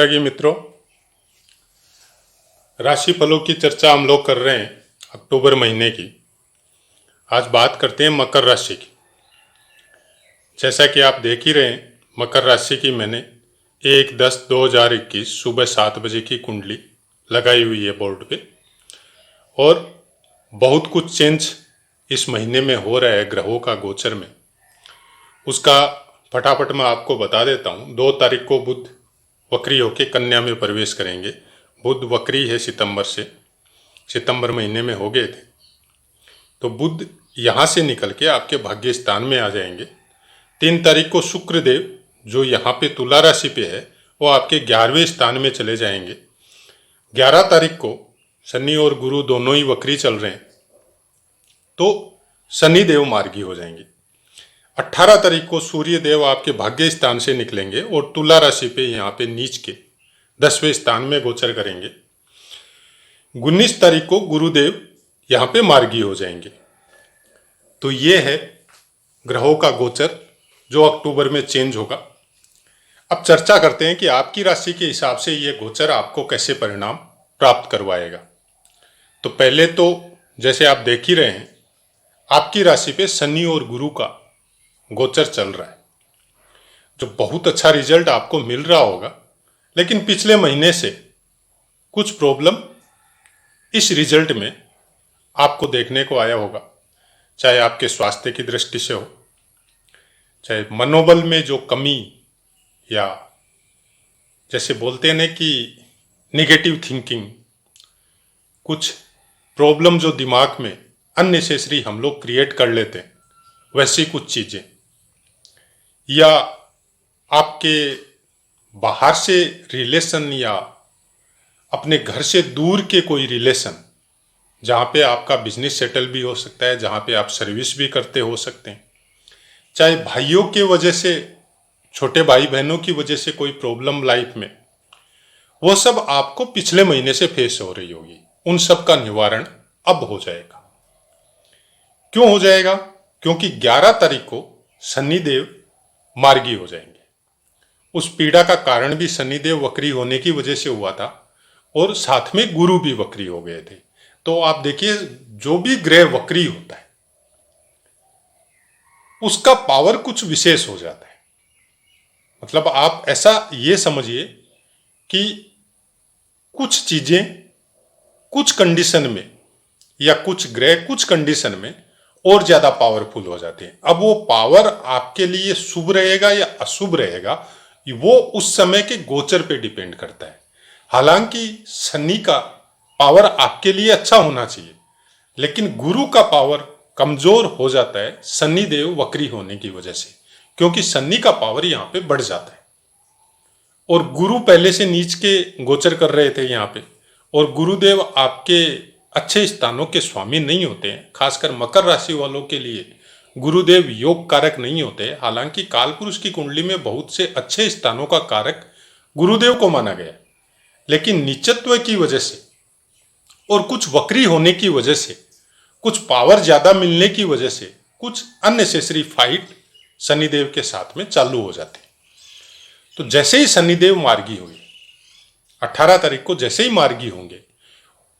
माता की मित्रों, राशि फलों की चर्चा हम लोग कर रहे हैं अक्टूबर महीने की। आज बात करते हैं मकर राशि की। जैसा कि आप देख ही रहे हैं, मकर राशि की मैंने 1/10/2021 सुबह 7 बजे की कुंडली लगाई हुई है बोर्ड पे। और बहुत कुछ चेंज इस महीने में हो रहा है ग्रहों का गोचर में। उसका फटाफट मैं आपको बता देता हूँ। 2 तारीख को बुध वक्री होके कन्या में प्रवेश करेंगे। बुध वक्री है सितंबर महीने में हो गए थे, तो बुध यहाँ से निकल के आपके भाग्य स्थान में आ जाएंगे। 3 तारीख को शुक्रदेव जो यहाँ पे तुला राशि पे है वो आपके 11वें स्थान में चले जाएंगे। 11 तारीख को शनि और गुरु दोनों ही वक्री चल रहे हैं, तो शनि देव मार्गी हो जाएंगे। 18 तारीख को सूर्य देव आपके भाग्य स्थान से निकलेंगे और तुला राशि पे यहाँ पे नीच के 10वें स्थान में गोचर करेंगे। 19 तारीख को गुरुदेव यहाँ पे मार्गी हो जाएंगे। तो ये है ग्रहों का गोचर जो अक्टूबर में चेंज होगा। अब चर्चा करते हैं कि आपकी राशि के हिसाब से ये गोचर आपको कैसे परिणाम प्राप्त करवाएगा। तो पहले तो जैसे आप देख ही रहे हैं, आपकी राशि पे शनि और गुरु का गोचर चल रहा है, जो बहुत अच्छा रिजल्ट आपको मिल रहा होगा। लेकिन पिछले महीने से कुछ प्रॉब्लम इस रिजल्ट में आपको देखने को आया होगा, चाहे आपके स्वास्थ्य की दृष्टि से हो, चाहे मनोबल में जो कमी, या जैसे बोलते हैं ना कि निगेटिव थिंकिंग, कुछ प्रॉब्लम जो दिमाग में अननेसेसरी हम लोग क्रिएट कर लेते हैं, वैसी कुछ चीजें, या आपके बाहर से रिलेशन या अपने घर से दूर के कोई रिलेशन, जहाँ पे आपका बिजनेस सेटल भी हो सकता है, जहाँ पे आप सर्विस भी करते हो सकते हैं, चाहे भाइयों के वजह से, छोटे भाई बहनों की वजह से कोई प्रॉब्लम लाइफ में, वो सब आपको पिछले महीने से फेस हो रही होगी। उन सब का निवारण अब हो जाएगा। क्यों हो जाएगा? क्योंकि 11 तारीख को शनिदेव मार्गी हो जाएंगे। उस पीड़ा का कारण भी शनिदेव वक्री होने की वजह से हुआ था, और साथ में गुरु भी वक्री हो गए थे। तो आप देखिए, जो भी ग्रह वक्री होता है उसका पावर कुछ विशेष हो जाता है। मतलब आप ऐसा ये समझिए कि कुछ चीजें कुछ कंडीशन में, या कुछ ग्रह कुछ कंडीशन में और ज्यादा पावरफुल हो जाते हैं। अब वो पावर आपके लिए शुभ रहेगा या अशुभ रहेगा, वो उस समय के गोचर पे डिपेंड करता है। हालांकि शनि का पावर आपके लिए अच्छा होना चाहिए, लेकिन गुरु का पावर कमजोर हो जाता है शनि देव वक्री होने की वजह से, क्योंकि शनि का पावर यहाँ पे बढ़ जाता है। और गुरु पहले से नीच के गोचर कर रहे थे यहाँ पे, और गुरुदेव आपके अच्छे स्थानों के स्वामी नहीं होते हैं। खासकर मकर राशि वालों के लिए गुरुदेव योग कारक नहीं होते। हालांकि कालपुरुष की कुंडली में बहुत से अच्छे स्थानों का कारक गुरुदेव को माना गया, लेकिन नीचत्व की वजह से और कुछ वक्री होने की वजह से, कुछ पावर ज्यादा मिलने की वजह से, कुछ अननेसेसरी फाइट शनिदेव के साथ में चालू हो जाते हैं। तो जैसे ही शनिदेव मार्गी हुए, 18 तारीख को जैसे ही मार्गी होंगे,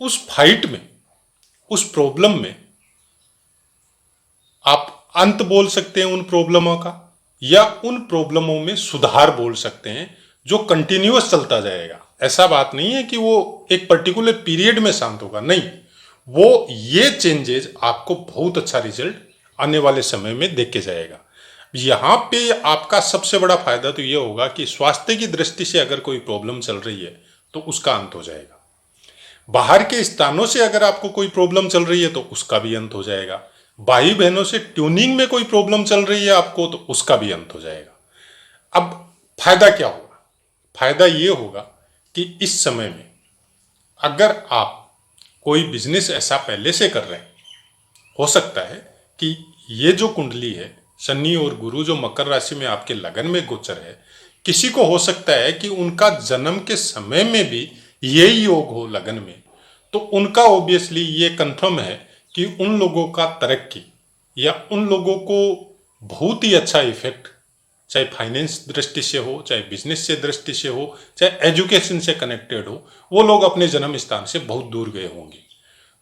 उस फाइट में, उस प्रॉब्लम में आप अंत बोल सकते हैं उन प्रॉब्लमों का, या उन प्रॉब्लमों में सुधार बोल सकते हैं जो कंटिन्यूअस चलता जाएगा। ऐसा बात नहीं है कि वो एक पर्टिकुलर पीरियड में शांत होगा, नहीं, वो ये चेंजेस आपको बहुत अच्छा रिजल्ट आने वाले समय में देख के जाएगा। यहाँ पे आपका सबसे बड़ा फायदा तो ये होगा कि स्वास्थ्य की दृष्टि से अगर कोई प्रॉब्लम चल रही है तो उसका अंत हो जाएगा। बाहर के स्थानों से अगर आपको कोई प्रॉब्लम चल रही है तो उसका भी अंत हो जाएगा। भाई बहनों से ट्यूनिंग में कोई प्रॉब्लम चल रही है आपको तो उसका भी अंत हो जाएगा। अब फायदा क्या होगा? फायदा ये होगा कि इस समय में अगर आप कोई बिजनेस ऐसा पहले से कर रहे हैं, हो सकता है कि ये जो कुंडली है, शनि और गुरु जो मकर राशि में आपके लगन में गोचर है, किसी को हो सकता है कि उनका जन्म के समय में भी यही योग हो लगन में, तो उनका ऑब्वियसली ये कंफर्म है कि उन लोगों का तरक्की, या उन लोगों को बहुत ही अच्छा इफेक्ट चाहे फाइनेंस दृष्टि से हो, चाहे बिजनेस से दृष्टि से हो, चाहे एजुकेशन से कनेक्टेड हो, वो लोग अपने जन्म स्थान से बहुत दूर गए होंगे।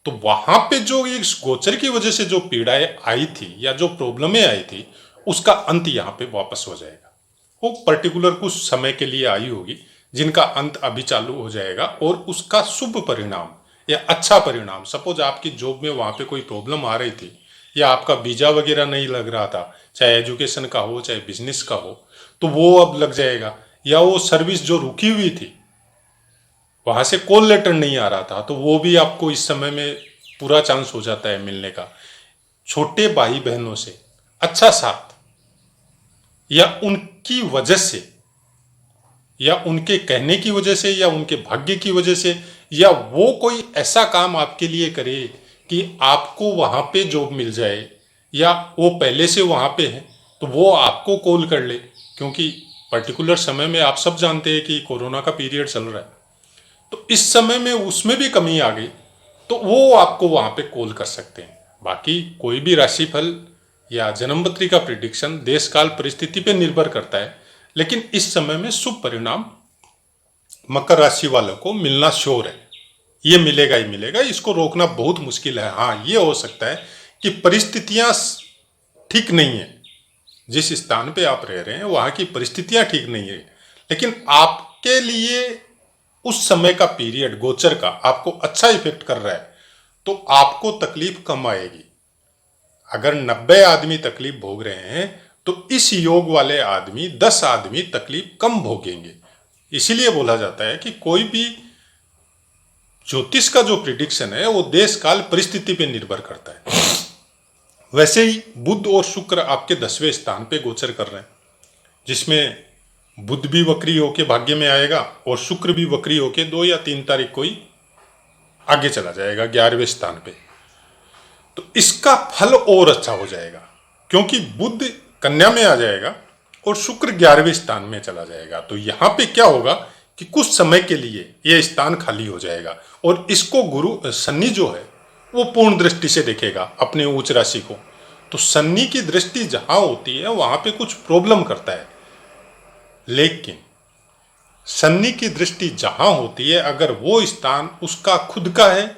तो वहां पे जो इस गोचर की वजह से जो पीड़ाएं आई थी या जो प्रॉब्लमें आई थी, उसका अंत यहाँ पे वापस हो जाएगा। वो पर्टिकुलर कुछ समय के लिए आई होगी, जिनका अंत अभी चालू हो जाएगा, और उसका शुभ परिणाम या अच्छा परिणाम, सपोज आपकी जॉब में वहां पे कोई प्रॉब्लम आ रही थी, या आपका वीजा वगैरह नहीं लग रहा था, चाहे एजुकेशन का हो चाहे बिजनेस का हो, तो वो अब लग जाएगा। या वो सर्विस जो रुकी हुई थी, वहां से कॉल लेटर नहीं आ रहा था, तो वो भी आपको इस समय में पूरा चांस हो जाता है मिलने का। छोटे भाई बहनों से अच्छा साथ, या उनकी वजह से, या उनके कहने की वजह से, या उनके भाग्य की वजह से, या वो कोई ऐसा काम आपके लिए करे कि आपको वहां पे जॉब मिल जाए, या वो पहले से वहां पे है तो वो आपको कॉल कर ले, क्योंकि पर्टिकुलर समय में आप सब जानते हैं कि कोरोना का पीरियड चल रहा है, तो इस समय में उसमें भी कमी आ गई, तो वो आपको वहां पे कॉल कर सकते हैं। बाकी कोई भी राशिफल या जन्मपत्री का प्रिडिक्शन देश काल परिस्थिति पे निर्भर करता है, लेकिन इस समय में शुभ परिणाम मकर राशि वालों को मिलना श्योर है। ये मिलेगा ही मिलेगा, इसको रोकना बहुत मुश्किल है। हाँ, ये हो सकता है कि परिस्थितियां ठीक नहीं है, जिस स्थान पे आप रह रहे हैं वहां की परिस्थितियां ठीक नहीं है, लेकिन आपके लिए उस समय का पीरियड गोचर का आपको अच्छा इफेक्ट कर रहा है, तो आपको तकलीफ कम आएगी। अगर 90 आदमी तकलीफ भोग रहे हैं, तो इस योग वाले आदमी 10 आदमी तकलीफ कम भोगेंगे। इसीलिए बोला जाता है कि कोई भी ज्योतिष का जो प्रिडिक्शन है वो देश काल परिस्थिति पे निर्भर करता है। वैसे ही बुध और शुक्र आपके 10वें स्थान पे गोचर कर रहे हैं, जिसमें बुध भी वक्री होके भाग्य में आएगा और शुक्र भी वक्री होके 2 या 3 तारीख को ही आगे चला जाएगा 11वें स्थान पे। तो इसका फल और अच्छा हो जाएगा, क्योंकि बुध कन्या में आ जाएगा और शुक्र 11वें स्थान में चला जाएगा। तो यहाँ पे क्या होगा कि कुछ समय के लिए यह स्थान खाली हो जाएगा, और इसको गुरु शनि जो है वो पूर्ण दृष्टि से देखेगा अपने उच्च राशि को। तो शनि की दृष्टि जहां होती है वहां पे कुछ प्रॉब्लम करता है, लेकिन शनि की दृष्टि जहां होती है, अगर वो स्थान उसका खुद का है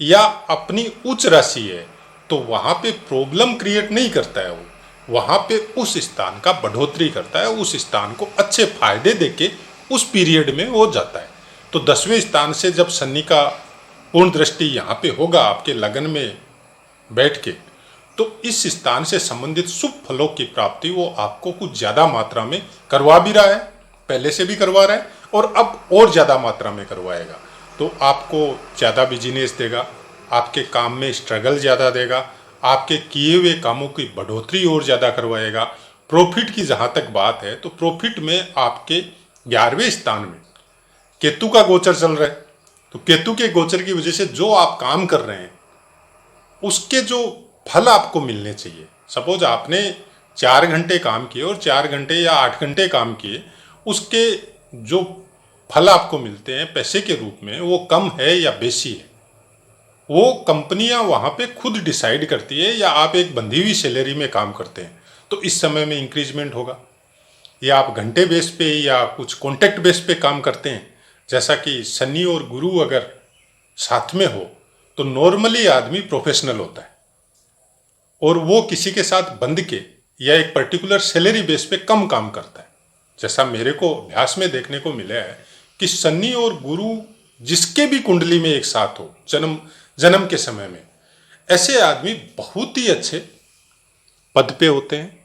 या अपनी उच्च राशि है, तो वहां पे प्रॉब्लम क्रिएट नहीं करता है। वो वहां पे उस स्थान का बढ़ोतरी करता है, उस स्थान को अच्छे फायदे देके उस पीरियड में वो जाता है। तो 10वें स्थान से जब शनि का पूर्ण दृष्टि यहाँ पे होगा आपके लगन में बैठ के, तो इस स्थान से संबंधित शुभ फलों की प्राप्ति वो आपको कुछ ज्यादा मात्रा में करवा भी रहा है, पहले से भी करवा रहा है, और अब और ज्यादा मात्रा में करवाएगा। तो आपको ज्यादा बिजनेस देगा, आपके काम में स्ट्रगल ज्यादा देगा, आपके किए हुए कामों की बढ़ोतरी और ज्यादा करवाएगा। प्रॉफिट की जहां तक बात है, तो प्रॉफिट में आपके 11वें स्थान में केतु का गोचर चल रहा है, तो केतु के गोचर की वजह से जो आप काम कर रहे हैं उसके जो फल आपको मिलने चाहिए, सपोज आपने 4 घंटे काम किए और 4 घंटे या 8 घंटे काम किए, उसके जो फल आपको मिलते हैं पैसे के रूप में वो कम है या बेसी है, वो कंपनियां वहां पे खुद डिसाइड करती है, या आप एक बंधी हुई सैलरी में काम करते हैं तो इस समय में इंक्रीजमेंट होगा, या आप घंटे बेस पे या कुछ कॉन्ट्रैक्ट बेस पे काम करते हैं, जैसा कि शनि और गुरु अगर साथ में हो तो नॉर्मली आदमी प्रोफेशनल होता है, और वो किसी के साथ बंध के या एक पर्टिकुलर सैलरी बेस पे कम काम करता है। जैसा मेरे को अभ्यास में देखने को मिला है कि शनि और गुरु जिसके भी कुंडली में एक साथ हो जन्म के समय में, ऐसे आदमी बहुत ही अच्छे पद पे होते हैं,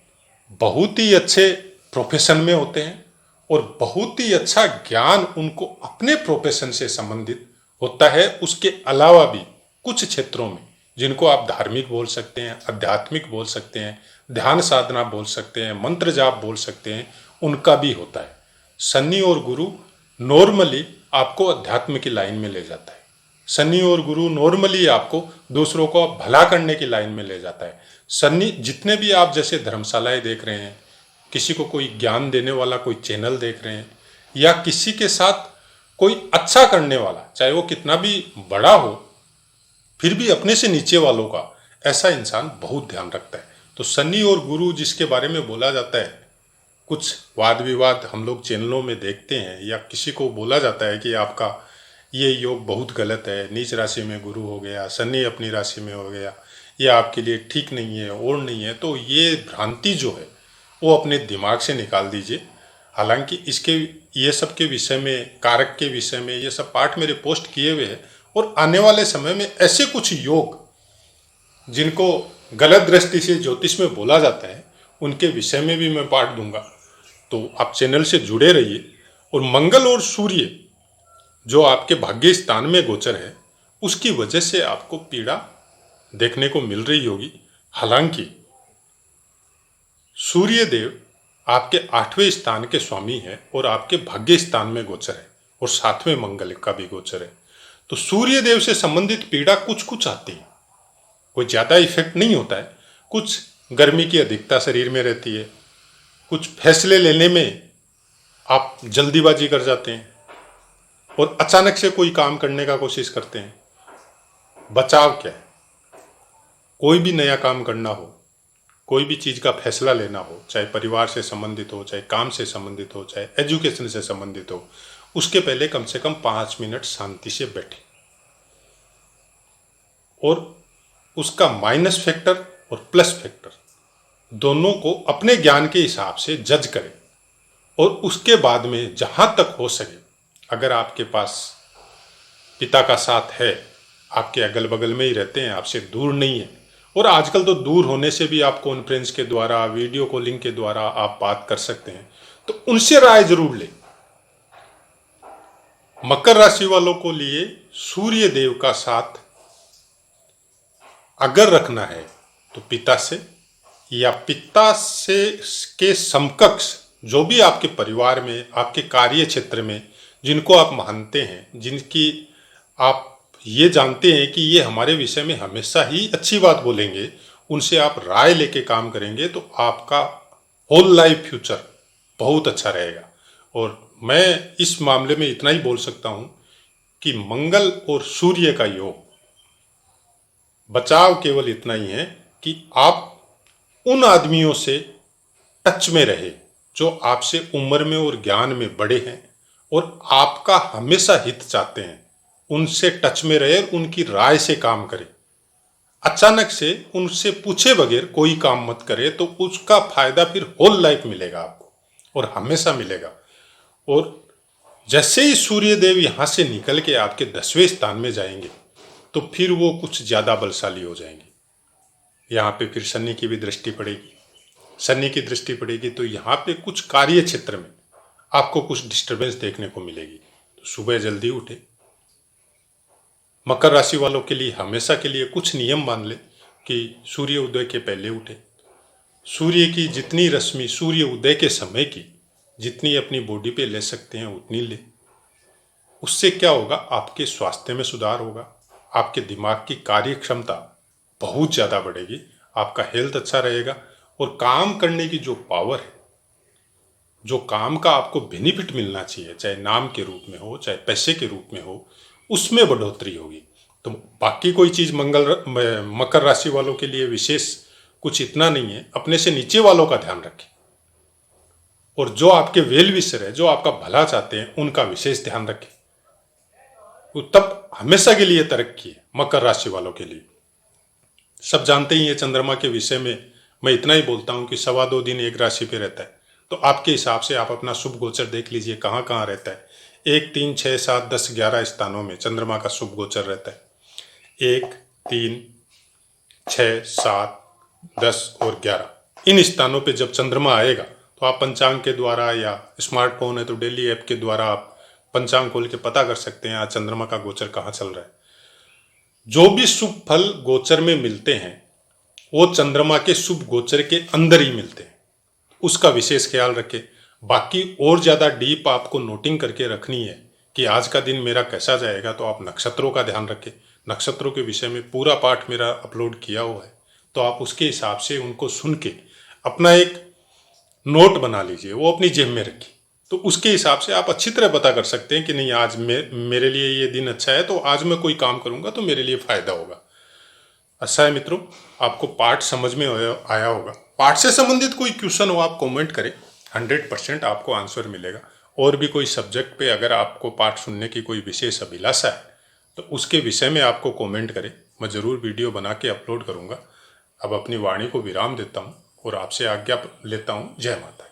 बहुत ही अच्छे प्रोफेशन में होते हैं, और बहुत ही अच्छा ज्ञान उनको अपने प्रोफेशन से संबंधित होता है। उसके अलावा भी कुछ क्षेत्रों में, जिनको आप धार्मिक बोल सकते हैं, आध्यात्मिक बोल सकते हैं, ध्यान साधना बोल सकते हैं, मंत्र जाप बोल सकते हैं, उनका भी होता है। शनि और गुरु नॉर्मली आपको अध्यात्म की लाइन में ले जाता है। शनि और गुरु नॉर्मली आपको दूसरों को भला करने की लाइन में ले जाता है। शनि, जितने भी आप जैसे धर्मशालाएं देख रहे हैं, किसी को कोई ज्ञान देने वाला कोई चैनल देख रहे हैं, या किसी के साथ कोई अच्छा करने वाला, चाहे वो कितना भी बड़ा हो फिर भी अपने से नीचे वालों का ऐसा इंसान बहुत ध्यान रखता है। तो शनि और गुरु जिसके बारे में बोला जाता है कुछ वाद विवाद हम लोग चैनलों में देखते हैं, या किसी को बोला जाता है कि आपका ये योग बहुत गलत है, नीच राशि में गुरु हो गया, शनि अपनी राशि में हो गया, ये आपके लिए ठीक नहीं है और नहीं है, तो ये भ्रांति जो है वो अपने दिमाग से निकाल दीजिए। हालांकि इसके ये सब के विषय में, कारक के विषय में ये सब पाठ मेरे पोस्ट किए हुए हैं, और आने वाले समय में ऐसे कुछ योग जिनको गलत दृष्टि से ज्योतिष में बोला जाता है उनके विषय में भी मैं पाठ दूंगा। तो आप चैनल से जुड़े रहिए। और मंगल और सूर्य जो आपके भाग्य स्थान में गोचर है, उसकी वजह से आपको पीड़ा देखने को मिल रही होगी। हालांकि सूर्य देव आपके 8वें स्थान के स्वामी है और आपके भाग्य स्थान में गोचर है, और 7वें मंगल का भी गोचर है। तो सूर्य देव से संबंधित पीड़ा कुछ कुछ आती है, कोई ज़्यादा इफेक्ट नहीं होता है। कुछ गर्मी की अधिकता शरीर में रहती है, कुछ फैसले लेने में आप जल्दीबाजी कर जाते हैं और अचानक से कोई काम करने का कोशिश करते हैं। बचाव क्या है? कोई भी नया काम करना हो, कोई भी चीज़ का फैसला लेना हो, चाहे परिवार से संबंधित हो, चाहे काम से संबंधित हो, चाहे एजुकेशन से संबंधित हो, उसके पहले कम से कम 5 मिनट शांति से बैठे और उसका माइनस फैक्टर और प्लस फैक्टर दोनों को अपने ज्ञान के हिसाब से जज करें। और उसके बाद में जहाँ तक हो सके, अगर आपके पास पिता का साथ है, आपके अगल बगल में ही रहते हैं, आपसे दूर नहीं है, और आजकल तो दूर होने से भी आप कॉन्फ्रेंस के द्वारा, वीडियो कॉलिंग के द्वारा आप बात कर सकते हैं, तो उनसे राय जरूर लें। मकर राशि वालों को लिए सूर्य देव का साथ अगर रखना है तो पिता से, या पिता से के समकक्ष जो भी आपके परिवार में, आपके कार्य क्षेत्र में जिनको आप मानते हैं, जिनकी आप ये जानते हैं कि ये हमारे विषय में हमेशा ही अच्छी बात बोलेंगे, उनसे आप राय लेके काम करेंगे तो आपका होल लाइफ फ्यूचर बहुत अच्छा रहेगा। और मैं इस मामले में इतना ही बोल सकता हूँ कि मंगल और सूर्य का योग, बचाव केवल इतना ही है कि आप उन आदमियों से टच में रहे जो आपसे उम्र में और ज्ञान में बड़े हैं और आपका हमेशा हित चाहते हैं। उनसे टच में रहे, उनकी राय से काम करें। अचानक से उनसे पूछे बगैर कोई काम मत करे, तो उसका फायदा फिर होल लाइफ मिलेगा आपको, और हमेशा मिलेगा। और जैसे ही सूर्य देव यहां से निकल के आपके 10वें स्थान में जाएंगे तो फिर वो कुछ ज्यादा बलशाली हो जाएंगे। यहाँ पे फिर शनि की भी दृष्टि पड़ेगी। शनि की दृष्टि पड़ेगी तो यहाँ पे कुछ कार्य क्षेत्र में आपको कुछ डिस्टरबेंस देखने को मिलेगी। तो सुबह जल्दी उठे। मकर राशि वालों के लिए हमेशा के लिए कुछ नियम मान ले कि सूर्य उदय के पहले उठे। सूर्य की जितनी रश्मि सूर्य उदय के समय की जितनी अपनी बॉडी पे ले सकते हैं उतनी ले। उससे क्या होगा, आपके स्वास्थ्य में सुधार होगा, आपके दिमाग की कार्य क्षमता बहुत ज़्यादा बढ़ेगी, आपका हेल्थ अच्छा रहेगा, और काम करने की जो पावर है, जो काम का आपको बेनिफिट मिलना चाहिए, चाहे नाम के रूप में हो, चाहे पैसे के रूप में हो, उसमें बढ़ोतरी होगी। तो बाकी कोई चीज़ मकर राशि वालों के लिए विशेष कुछ इतना नहीं है। अपने से नीचे वालों का ध्यान रखें, और जो आपके वेल विशर है, जो आपका भला चाहते हैं, उनका विशेष ध्यान रखें। तो तब हमेशा के लिए तरक्की है मकर राशि वालों के लिए। सब जानते ही हैं चंद्रमा के विषय में, मैं इतना ही बोलता हूं कि 2.25 दिन एक राशि पे रहता है। तो आपके हिसाब से आप अपना शुभ गोचर देख लीजिए कहाँ कहाँ रहता है। 1, 3, 6, 7, 10, 11 स्थानों में चंद्रमा का शुभ गोचर रहता है। 1, 3, 6, 7, 10 और 11 इन स्थानों पे जब चंद्रमा आएगा तो आप पंचांग के द्वारा, या स्मार्टफोन है तो डेली ऐप के द्वारा आप पंचांग खोल के पता कर सकते हैं आज चंद्रमा का गोचर कहाँ चल रहा है। जो भी शुभ फल गोचर में मिलते हैं वो चंद्रमा के शुभ गोचर के अंदर ही मिलते हैं, उसका विशेष ख्याल रखें। बाकी और ज़्यादा डीप आपको नोटिंग करके रखनी है कि आज का दिन मेरा कैसा जाएगा, तो आप नक्षत्रों का ध्यान रखें। नक्षत्रों के विषय में पूरा पाठ मेरा अपलोड किया हुआ है, तो आप उसके हिसाब से उनको सुन के अपना एक नोट बना लीजिए, वो अपनी जेब में रखिए। तो उसके हिसाब से आप अच्छी तरह पता कर सकते हैं कि नहीं आज मेरे लिए ये दिन अच्छा है, तो आज मैं कोई काम करूंगा तो मेरे लिए फायदा होगा। अच्छा है मित्रों, आपको पाठ समझ में आया होगा। पाठ से संबंधित कोई क्वेश्चन हो आप कमेंट करें, 100% आपको आंसर मिलेगा। और भी कोई सब्जेक्ट पे अगर आपको पाठ सुनने की कोई विशेष अभिलाषा है तो उसके विषय में आपको कमेंट करें, मैं ज़रूर वीडियो बना के अपलोड करूँगा। अब अपनी वाणी को विराम देता हूँ और आपसे आज्ञा लेता हूँ। जय माता।